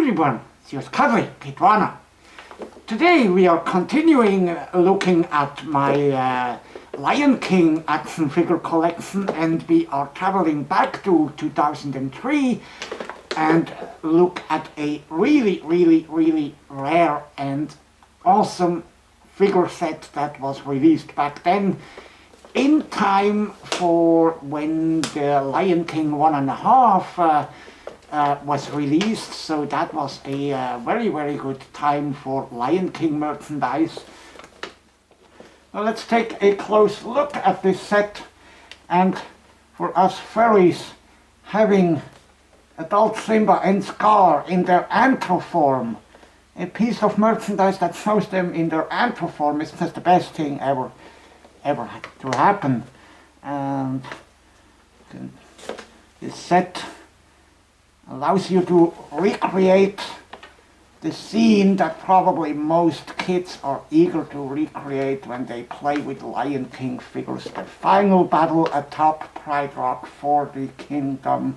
everyone, it's your cuddly Kitwana. Today we are continuing looking at my Lion King action figure collection, and we are traveling back to 2003 and look at a really rare and awesome figure set that was released back then in time for when the Lion King 1.5 was released, so that was a very good time for Lion King merchandise. Now let's take a close look at this set, and for us furries, having adult Simba and Scar in their antro form, a piece of merchandise that shows them in their antro form is just the best thing ever to happen. And this set allows you to recreate the scene that probably most kids are eager to recreate when they play with Lion King figures. The final battle atop Pride Rock for the kingdom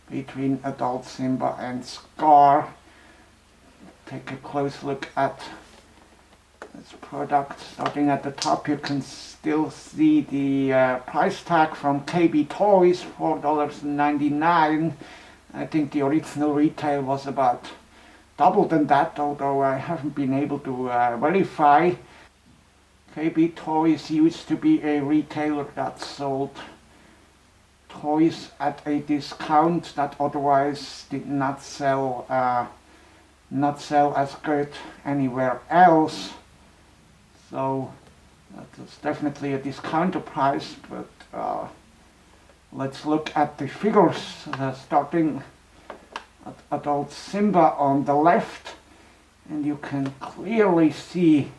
between adult Simba and Scar. Take a close look at this product. Starting at the top, you can still see the price tag from KB Toys, $4.99. I think the original retail was about double than that, although I haven't been able to verify. KB Toys used to be a retailer that sold toys at a discount that otherwise did not sell as good anywhere else. So that was definitely a discounter price, but let's look at the figures, starting at adult Simba on the left, and you can clearly see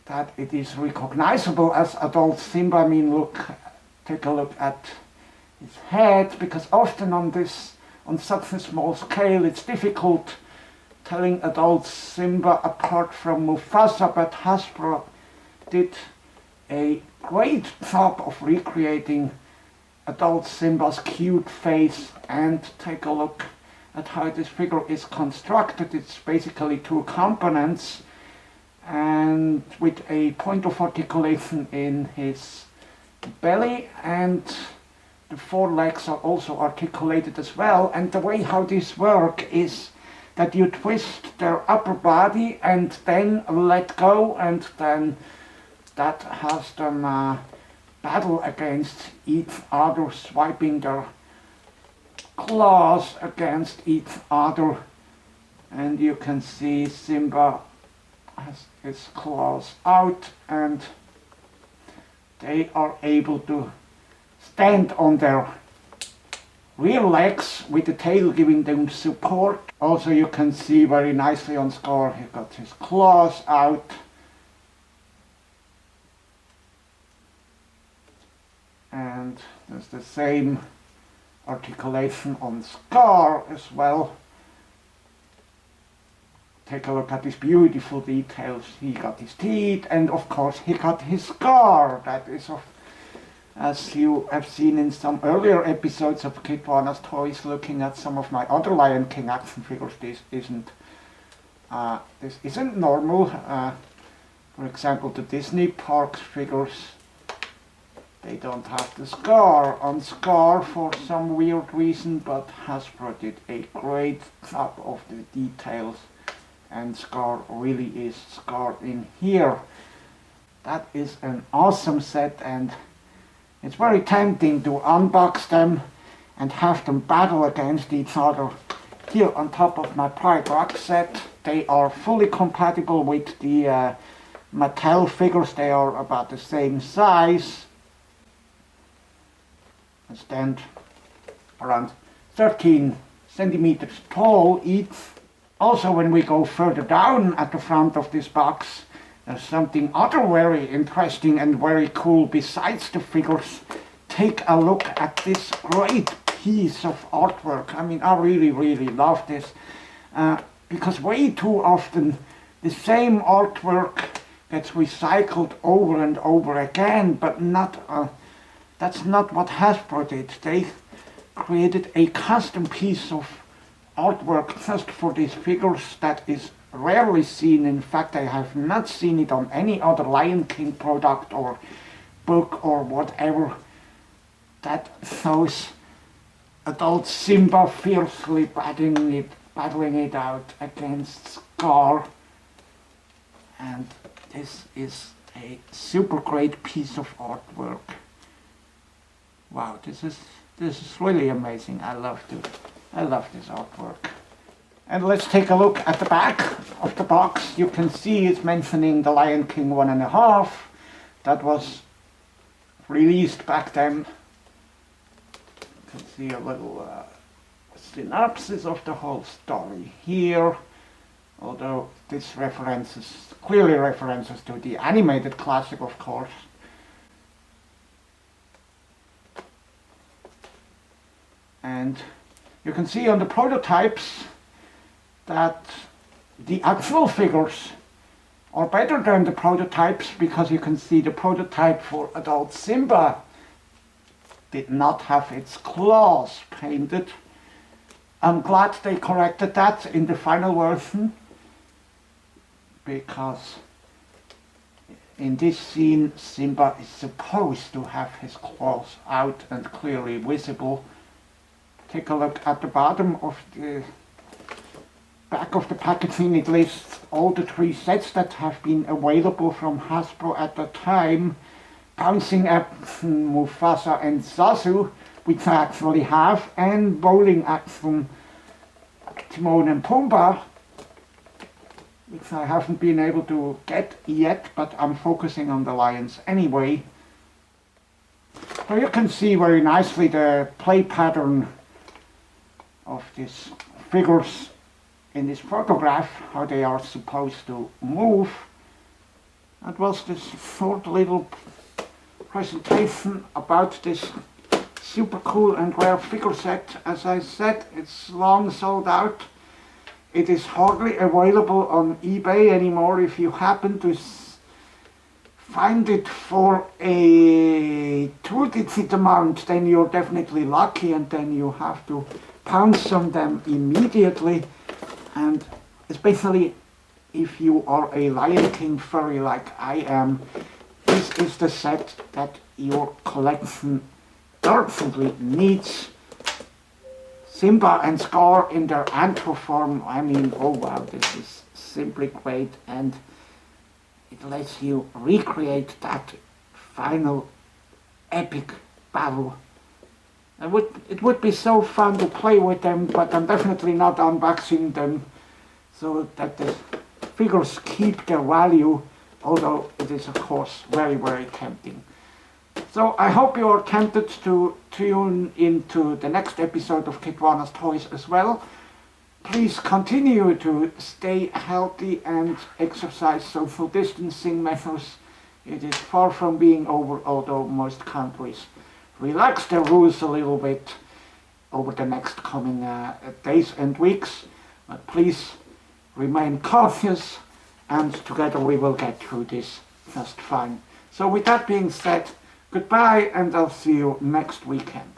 that it is recognizable as adult Simba. I mean, take a look at his head, because often on such a small scale it's difficult telling adult Simba apart from Mufasa, but Hasbro did a great job of recreating adult Simba's cute face. And take a look at how this figure is constructed. It's basically two components, and with a point of articulation in his belly, and the forelegs are also articulated as well. And the way how this works is that you twist their upper body and then let go, and then that has them battle against each other, swiping their claws against each other. And you can see Simba has his claws out, and they are able to stand on their rear legs with the tail giving them support. Also, you can see very nicely on Scar, he got his claws out. And there's the same articulation on Scar as well. Take a look at these beautiful details. He got his teeth, and of course he got his scar. That is, as you have seen in some earlier episodes of Kitwana's Toys, looking at some of my other Lion King action figures, this isn't normal. For example, the Disney Parks figures, they don't have the scar on Scar for some weird reason, but Hasbro did a great job of the details, and Scar really is Scar in here. That is an awesome set, and it's very tempting to unbox them and have them battle against each other. Here on top of my Pride Rock set, they are fully compatible with the Mattel figures. They are about the same size. They stand around 13 centimeters tall each. Also, when we go further down at the front of this box, there's something other very interesting and very cool besides the figures. Take a look at this great piece of artwork. I mean, I really love this, because way too often the same artwork gets recycled over and over again, but that's not what Hasbro did. They created a custom piece of artwork just for these figures that is rarely seen. In fact, I have not seen it on any other Lion King product or book or whatever, that shows adult Simba fiercely battling it out against Scar. And this is a super great piece of artwork. Wow, this is really amazing. I love this artwork. And let's take a look at the back of the box. You can see it's mentioning the Lion King 1.5. That was released back then. You can see a little synopsis of the whole story here. Although this clearly references to the animated classic, of course. And you can see on the prototypes that the actual figures are better than the prototypes, because you can see the prototype for adult Simba did not have its claws painted. I'm glad they corrected that in the final version, because in this scene Simba is supposed to have his claws out and clearly visible. Take a look at the bottom of the back of the packaging. It lists all the 3 sets that have been available from Hasbro at the time. Bouncing Action, Mufasa and Zazu, which I actually have, and Bowling Action, Timon and Pumbaa, which I haven't been able to get yet, but I'm focusing on the lions anyway. So you can see very nicely the play pattern of these figures in this photograph, how they are supposed to move. That was this short little presentation about this super cool and rare figure set. As I said, it's long sold out. It is hardly available on eBay anymore. If you happen to find it for a 2-digit amount, then you're definitely lucky, and then you have to pounce on them immediately. And especially if you are a Lion King furry like I am, this is the set that your collection urgently needs. Simba and Scar in their antro form, I mean, oh wow, this is simply great, and it lets you recreate that final epic battle. It would be so fun to play with them, but I'm definitely not unboxing them, so that the figures keep their value, although it is of course very, very tempting. So I hope you are tempted to tune into the next episode of Kitwana's Toys as well. Please continue to stay healthy and exercise social distancing measures. It is far from being over, although most countries relax their rules a little bit over the next coming days and weeks. But please remain cautious, and together we will get through this just fine. So with that being said, goodbye, and I'll see you next weekend.